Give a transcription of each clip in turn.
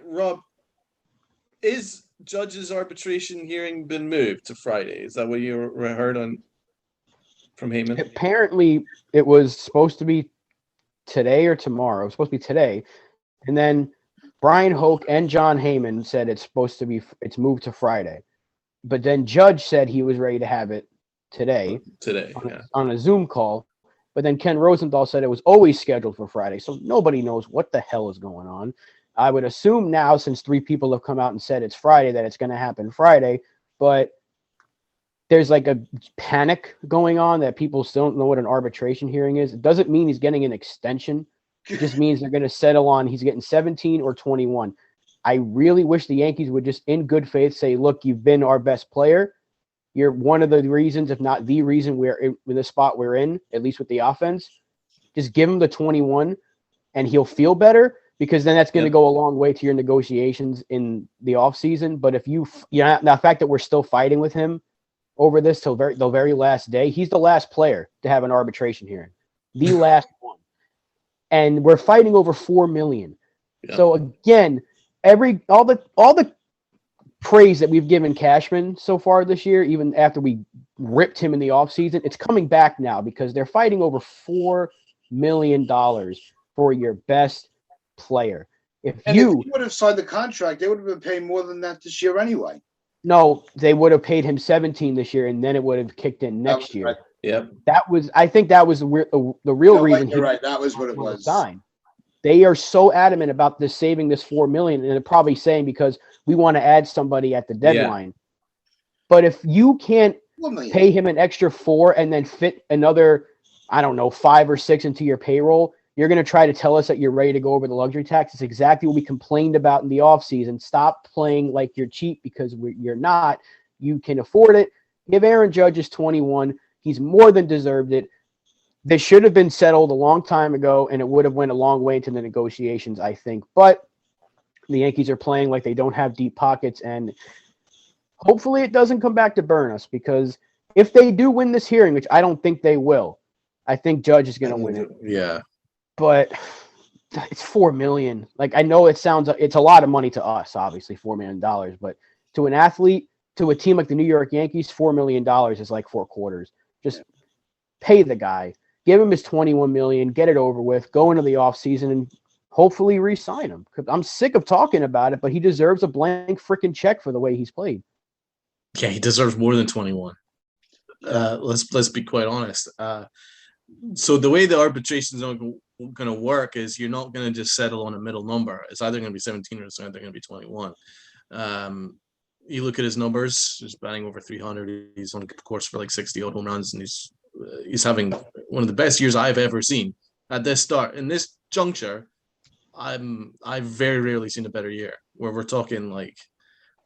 Rob, is Judge's arbitration hearing been moved to Friday? Is that what you heard from Heyman? Apparently, it was supposed to be today or tomorrow. It was supposed to be today, and then Brian Hoke and John Heyman said it's moved to Friday. But then Judge said he was ready to have it today on a Zoom call. But then Ken Rosenthal said it was always scheduled for Friday. So nobody knows what the hell is going on. I would assume now, since 3 people have come out and said it's Friday, that it's going to happen Friday. But there's like a panic going on that people still don't know what an arbitration hearing is. It doesn't mean he's getting an extension. It just means they're going to settle on he's getting 17 or 21. I really wish the Yankees would just, in good faith, say, look, you've been our best player. You're one of the reasons, if not the reason, we're in the spot we're in, at least with the offense. Just give him the 21, and he'll feel better, because then that's going to go a long way to your negotiations in the offseason. But if the fact that we're still fighting with him over this till the very last day, he's the last player to have an arbitration hearing. The last one. And we're fighting over $4 million. Yeah. So again, all the praise that we've given Cashman so far this year, even after we ripped him in the offseason, it's coming back now because they're fighting over $4 million for your best player. If you would have signed the contract, they would have been paying more than that this year anyway. No, they would have paid him 17 this year, and then it would have kicked in next year. Right. Yep. I think that was the real reason. You're right. That was what it was. Signed. They are so adamant about saving this $4 million, and they're probably saying because we want to add somebody at the deadline. Yeah. But if you can't pay him an extra $4 million and then fit another, I don't know, 5 or 6 into your payroll, you're going to try to tell us that you're ready to go over the luxury tax. It's exactly what we complained about in the offseason. Stop playing like you're cheap because you're not. You can afford it. Give Aaron Judge his 21. He's more than deserved it. This should have been settled a long time ago, and it would have went a long way into the negotiations, I think. But the Yankees are playing like they don't have deep pockets, and hopefully it doesn't come back to burn us, because if they do win this hearing, which I don't think they will, I think Judge is going to win it. Yeah. But it's $4 million. Like, I know it's a lot of money to us, obviously, $4 million. But to an athlete, to a team like the New York Yankees, $4 million is like 4 quarters. Just pay the guy. Give him his $21 million. Get it over with. Go into the offseason and hopefully re-sign him. I'm sick of talking about it, but he deserves a blank freaking check for the way he's played. Yeah, he deserves more than 21. Let's be quite honest. So the way the arbitration is going to work is you're not going to just settle on a middle number. It's either going to be 17 or it's either going to be 21. You look at his numbers, he's batting over 300. He's on course for like 60 odd home runs, and he's having one of the best years I've ever seen at this start. In this juncture, I've very rarely seen a better year, where we're talking like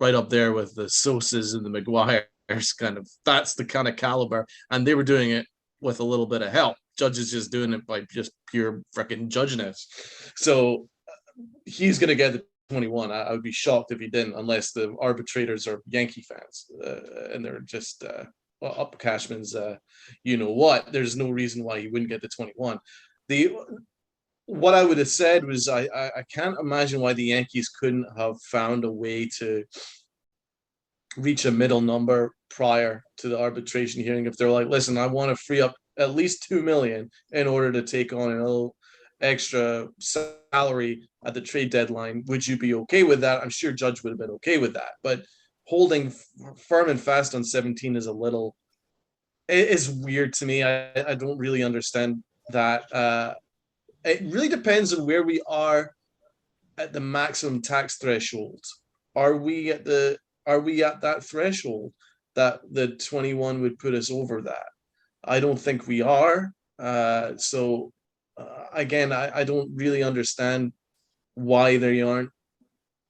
right up there with the Sosas and the Maguires kind of. That's the kind of caliber, and they were doing it with a little bit of help. Judge is just doing it by just pure freaking judginess. So he's going to get the 21. I would be shocked if he didn't, unless the arbitrators are Yankee fans and they're just up Cashman's you know what. There's no reason why he wouldn't get the 21. What I would have said was I can't imagine why the Yankees couldn't have found a way to reach a middle number prior to the arbitration hearing. If they're like, listen, I want to free up at least $2 million in order to take on a little extra salary at the trade deadline, would you be okay with that? I'm sure Judge would have been okay with that, but holding firm and fast on 17 is is weird to me. I don't really understand that. It really depends on where we are at the maximum tax threshold. Are we at that threshold that the 21 would put us over that? I don't think we are. Again, I don't really understand why they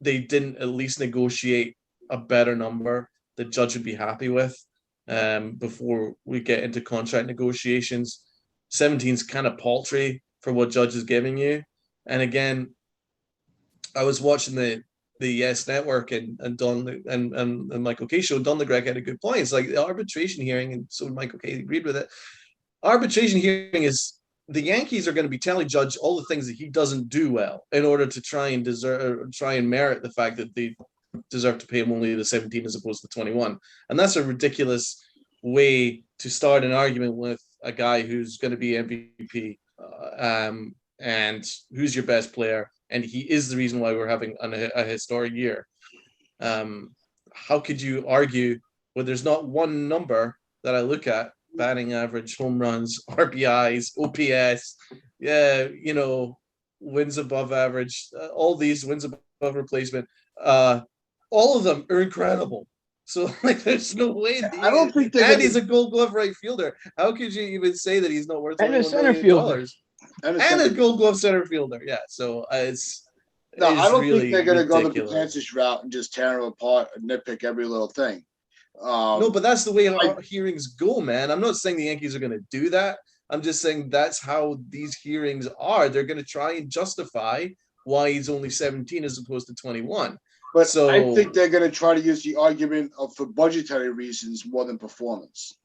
didn't at least negotiate a better number that Judge would be happy with before we get into contract negotiations. 17 is kind of paltry for what Judge is giving you. And again, I was watching the Yes Network and Don and Michael Kay show. Don LeGrec had a good point. It's like the arbitration hearing, and so Michael Kay agreed with it. Arbitration hearing is the Yankees are going to be telling Judge all the things that he doesn't do well in order to try and merit the fact that they deserve to pay him only the 17 as opposed to 21. And that's a ridiculous way to start an argument with a guy who's going to be MVP and who's your best player. And he is the reason why we're having a historic year. How could you argue when there's not one number that I look at, batting average, home runs, RBIs, OPS, wins above average, all these wins above replacement, all of them are incredible. So there's no way. I don't think he's a Gold Glove right fielder. How could you even say that he's not worth and a center fielder and a Gold Glove center fielder? Yeah, so it's. No, I don't think they're going to go the ridiculous. Betances route and just tear them apart and nitpick every little thing. No, but that's the way our hearings go, man. I'm not saying the Yankees are going to do that. I'm just saying that's how these hearings are. They're going to try and justify why he's only 17 as opposed to 21. But I think they're going to try to use the argument for budgetary reasons more than performance.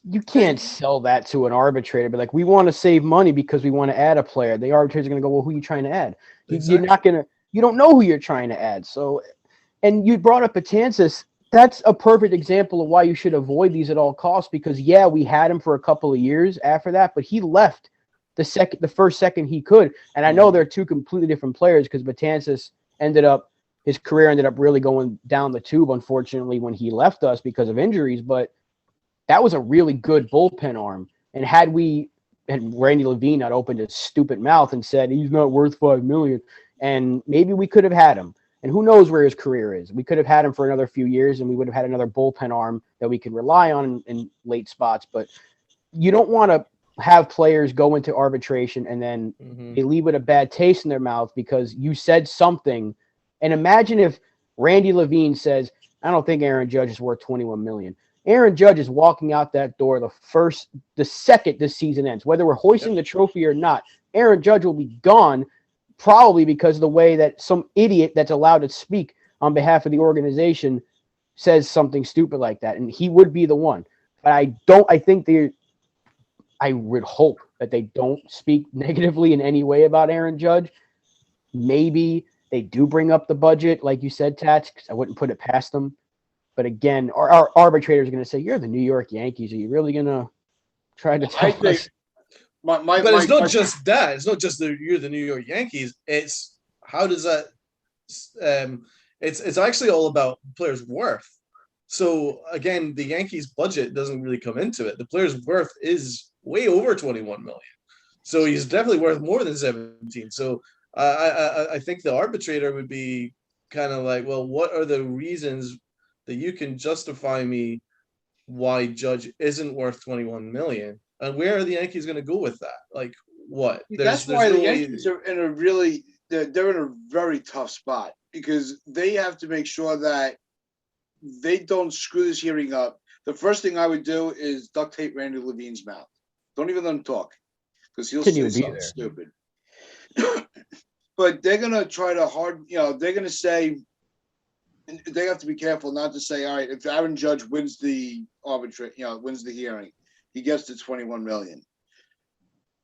You can't sell that to an arbitrator, but we want to save money because we want to add a player. The arbitrator's going to go, well, who are you trying to add? Exactly. You're not going to, you don't know who you're trying to add. So, and you brought up Betances. That's a perfect example of why you should avoid these at all costs because, we had him for a couple of years after that, but he left the first second he could. And I know they're two completely different players because Betances his career ended up really going down the tube, unfortunately, when he left us because of injuries, but that was a really good bullpen arm. And had Randy Levine not opened his stupid mouth and said he's not worth $5 million, and maybe we could have had him. And who knows where his career is? We could have had him for another few years, and we would have had another bullpen arm that we could rely on in late spots. But you don't want to have players go into arbitration and then they leave with a bad taste in their mouth because you said something. And imagine if Randy Levine says, "I don't think Aaron Judge is worth $21 million." Aaron Judge is walking out that door the second this season ends. Whether we're hoisting the trophy or not, Aaron Judge will be gone, probably because of the way that some idiot that's allowed to speak on behalf of the organization says something stupid like that. And he would be the one. But I would hope that they don't speak negatively in any way about Aaron Judge. Maybe they do bring up the budget, like you said, Tats, because I wouldn't put it past them. But again, our arbitrators are going to say, "You're the New York Yankees. Are you really going to try to tell us?" But it's not just that. It's not just you're the New York Yankees. It's how does that? It's actually all about players' worth. So again, the Yankees' budget doesn't really come into it. The player's worth is way over 21 million. So he's definitely worth more than 17. So I think the arbitrator would be kind of like, well, what are the reasons that you can justify me why Judge isn't worth 21 million? And where are the Yankees going to go with that? Like what? That's why the Yankees are in they're in a very tough spot because they have to make sure that they don't screw this hearing up. The first thing I would do is duct tape Randy Levine's mouth. Don't even let him talk because he'll say something stupid. But they're going to try to they're going to say, they have to be careful not to say, all right, if Aaron Judge wins the wins the hearing, he gets to 21 million.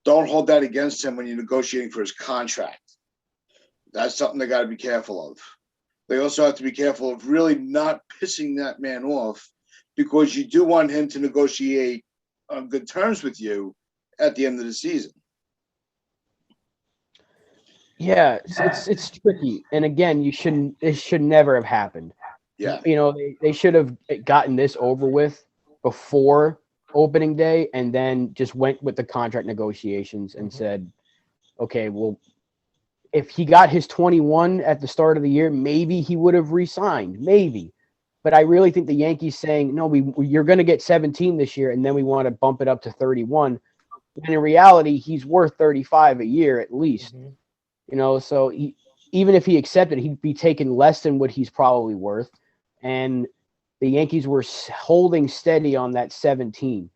Don't hold that against him when you're negotiating for his contract. That's something they got to be careful of. They also have to be careful of really not pissing that man off because you do want him to negotiate on good terms with you at the end of the season. Yeah, it's tricky. And again, it should never have happened. Yeah. They should have gotten this over with before opening day and then just went with the contract negotiations and said, okay, well, if he got his 21 at the start of the year, maybe he would have re-signed, maybe. But I really think the Yankees saying, no, you're going to get 17 this year, and then we want to bump it up to 31. And in reality, he's worth 35 a year at least. So even if he accepted, he'd be taking less than what he's probably worth. And the Yankees were holding steady on that 17.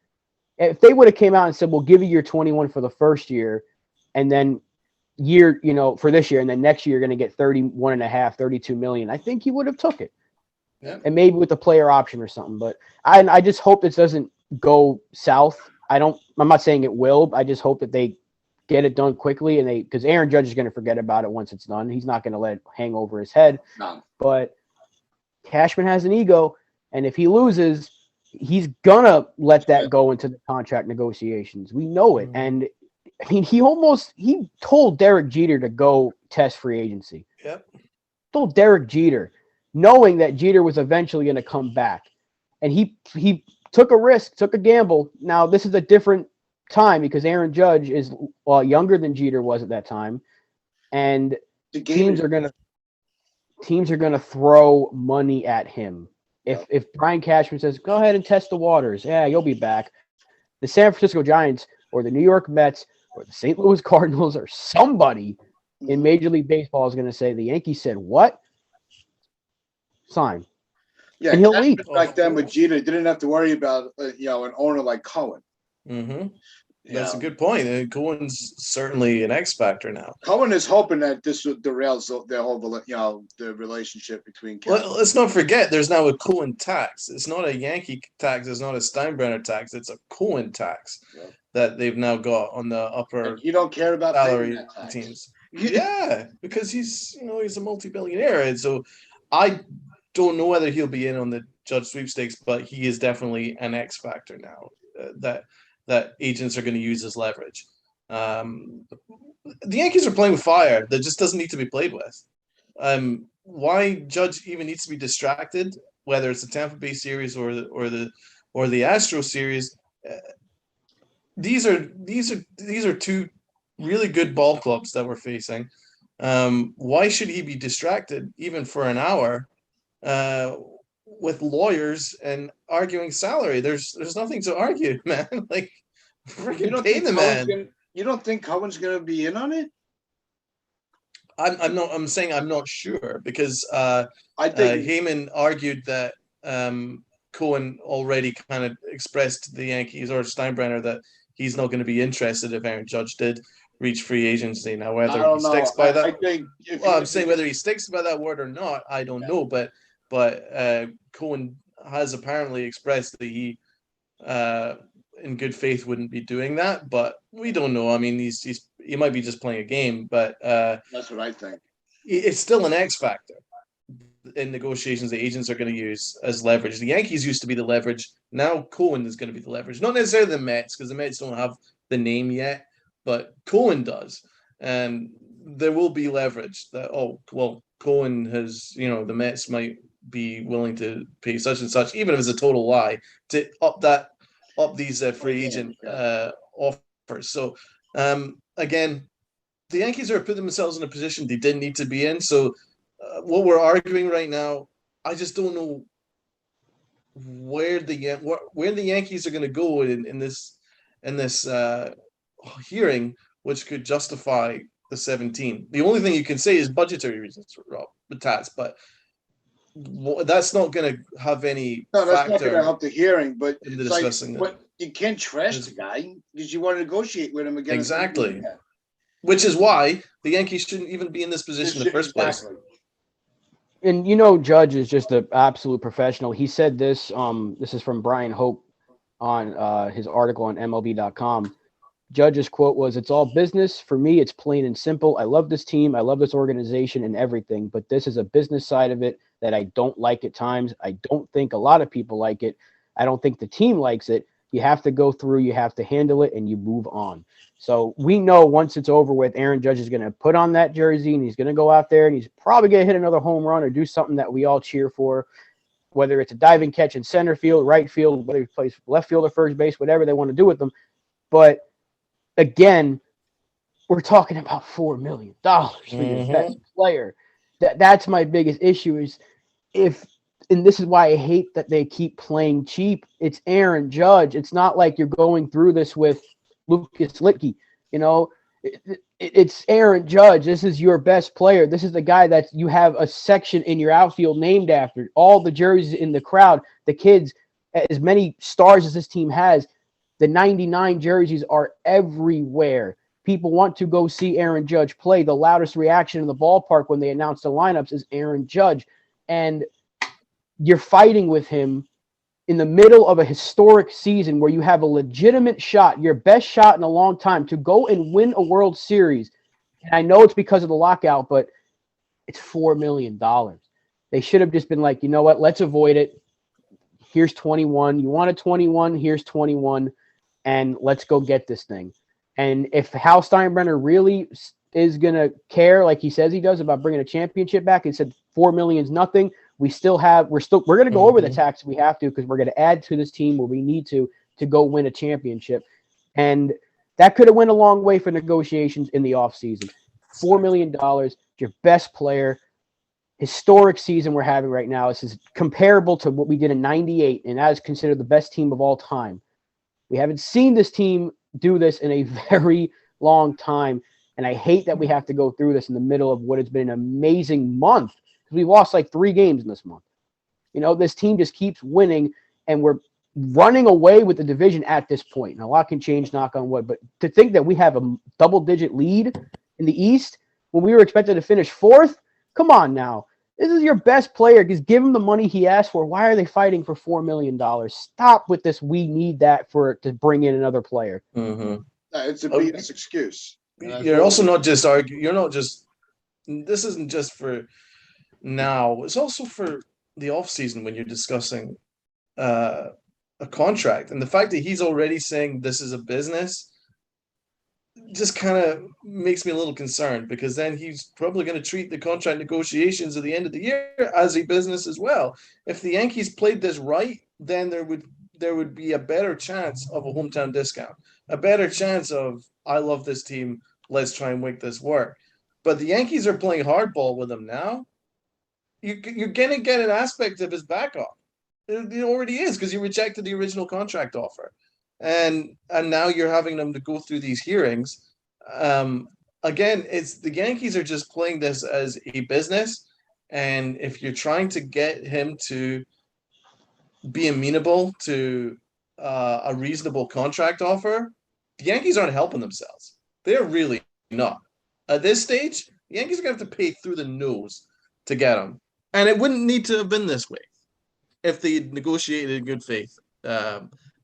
If they would have came out and said, we'll give you your 21 for the first year, and then for this year, and then next year you're going to get 31.5, 32 million, I think he would have took it. Yeah. And maybe with the player option or something. But I just hope this doesn't go south. I'm not saying it will. I just hope that they get it done quickly, and because Aaron Judge is going to forget about it once it's done. He's not going to let it hang over his head. No. But Cashman has an ego, and if he loses, he's gonna let that go into the contract negotiations. We know it. And I mean, he told Derek Jeter to go test free agency. Yep. Told Derek Jeter, knowing that Jeter was eventually going to come back. And he took a risk, took a gamble. Now, this is a different time because Aaron Judge is younger than Jeter was at that time. And teams are gonna throw money at him. If Brian Cashman says, go ahead and test the waters, yeah, you'll be back. The San Francisco Giants or the New York Mets or the St. Louis Cardinals or somebody in Major League Baseball is going to say, the Yankees said, what? Sign. Yeah, and he'll leave. Back then with Jeter, didn't have to worry about, an owner like Cohen. Mm-hmm. That's a good point. Cohen's certainly an X factor now. Cohen is hoping that this derails their whole, the relationship between. Let's not forget, there's now a Cohen tax. It's not a Yankee tax. It's not a Steinbrenner tax. It's a Cohen tax that they've now got on the upper. And you don't care about salary teams. Yeah, because he's a multi-billionaire, and so I don't know whether he'll be in on the Judge sweepstakes, but he is definitely an X factor now. That agents are going to use as leverage. The Yankees are playing with fire that just doesn't need to be played with. Why Judge even needs to be distracted, whether it's the Tampa Bay series or the Astro series. These are two really good ball clubs that we're facing. Why should he be distracted even for an hour with lawyers and arguing salary? There's nothing to argue, man. Like, freaking pay the man. You don't think Cohen's going to be in on it? I'm saying I'm not sure because I think Heyman argued that Cohen already kind of expressed to the Yankees or Steinbrenner that he's not going to be interested if Aaron Judge did reach free agency. Now, whether he sticks by that, I'm saying whether he sticks by that word or not, I don't know. But Cohen has apparently expressed that he, in good faith, wouldn't be doing that. But we don't know. I mean, he might be just playing a game. But that's what I think. It's still an X factor in negotiations. The agents are going to use as leverage. The Yankees used to be the leverage. Now Cohen is going to be the leverage. Not necessarily the Mets, because the Mets don't have the name yet, but Cohen does. And there will be leverage that, Cohen has, the Mets might be willing to pay such and such, even if it's a total lie, to up these free agent offers. So again, the Yankees are putting themselves in a position they didn't need to be in. So what we're arguing right now, I just don't know where the Yankees are going to go in this hearing, which could justify the 17. The only thing you can say is budgetary reasons, Rob, with Tats, but that's not going to have any. No, that's not going to help the hearing. But in discussing but you can't trash the guy because you want to negotiate with him again. Exactly. Which is why the Yankees shouldn't even be in this position in the first place. And Judge is just an absolute professional. He said this. This is from Brian Hope on his article on MLB.com. Judge's quote was, "It's all business. For me, it's plain and simple. I love this team. I love this organization and everything. But this is a business side of it that I don't like at times. I don't think a lot of people like it. I don't think the team likes it. You have to go through. You have to handle it, and you move on." So we know once it's over with, Aaron Judge is going to put on that jersey, and he's going to go out there, and he's probably going to hit another home run or do something that we all cheer for, whether it's a diving catch in center field, right field, whether he plays left field or first base, whatever they want to do with them. But again, we're talking about $4 million for your best player. That's my biggest issue is and this is why I hate that they keep playing cheap. It's Aaron Judge. It's not like you're going through this with Lucas Litke. It's Aaron Judge. This is your best player. This is the guy that you have a section in your outfield named after. All the jerseys in the crowd, the kids, as many stars as this team has, the 99 jerseys are everywhere. People want to go see Aaron Judge play. The loudest reaction in the ballpark when they announce the lineups is Aaron Judge. And you're fighting with him in the middle of a historic season where you have a legitimate shot, your best shot in a long time, to go and win a World Series. And I know it's because of the lockout, but it's $4 million. They should have just been like, you know what? Let's avoid it. Here's 21. You wanted 21. Here's 21. And let's go get this thing. And if Hal Steinbrenner really is going to care like he says he does about bringing a championship back and said 4 million is nothing, we're going to go over the tax if we have to, because we're going to add to this team where we need to go win a championship. And that could have went a long way for negotiations in the offseason. $4 million, your best player, historic season we're having right now. This is comparable to what we did in 98, and that is considered the best team of all time. We haven't seen this team do this in a very long time, and I hate that we have to go through this in the middle of what has been an amazing month, because we lost like 3 games in this month. You know, this team just keeps winning, and we're running away with the division at this point. And a lot can change, knock on wood, but to think that we have a double-digit lead in the East when we were expected to finish 4th, come on now. This is your best player. Just give him the money he asked for. Why are they fighting for $4 million? Stop with this. We need that to bring in another player. Mm-hmm. It's a BS excuse. You're also not just arguing. You're not just. This isn't just for now. It's also for the offseason when you're discussing a contract, and the fact that he's already saying this is a business just kind of makes me a little concerned, because then he's probably going to treat the contract negotiations at the end of the year as a business as well. If the Yankees played this right, then there would be a better chance of a hometown discount, a better chance of, I love this team, let's try and make this work. But the Yankees are playing hardball with him now. You're going to get an aspect of his back off. It already is, because you rejected the original contract offer. And now you're having them to go through these hearings. Again, it's the Yankees are just playing this as a business. And if you're trying to get him to be amenable to a reasonable contract offer, the Yankees aren't helping themselves. They're really not. At this stage, the Yankees are going to have to pay through the nose to get him. And it wouldn't need to have been this way if they negotiated in good faith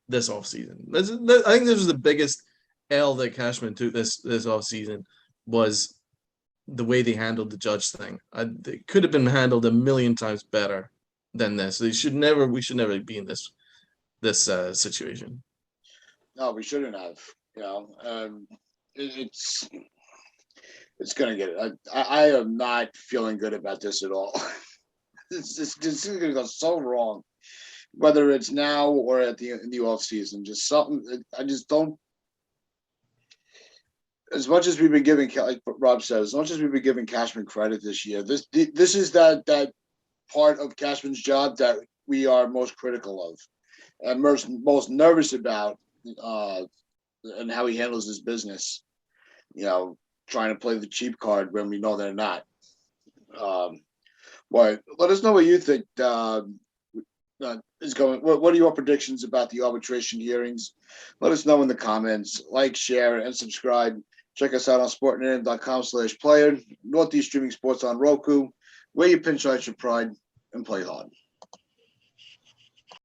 this offseason. I think this was the biggest L that Cashman took this offseason, was the way they handled the Judge thing. It could have been handled a million times better than this. We should never be in this situation. No, we shouldn't have. You know, it's gonna get it. I am not feeling good about this at all. This is gonna go so wrong, whether it's now or in the off season. Just something. I just don't. As much as we've been giving, like Rob said, as much as we've been giving Cashman credit this year, this is that part of Cashman's job that we are most critical of, and most nervous about, and how he handles his business. You know, trying to play the cheap card when we know they're not. But let us know what you think is going. What are your predictions about the arbitration hearings? Let us know in the comments. Like, share, and subscribe. Check us out on sportnet.com/player. Northeast Streaming Sports on Roku. Wear your pinstripes with pride and play hard.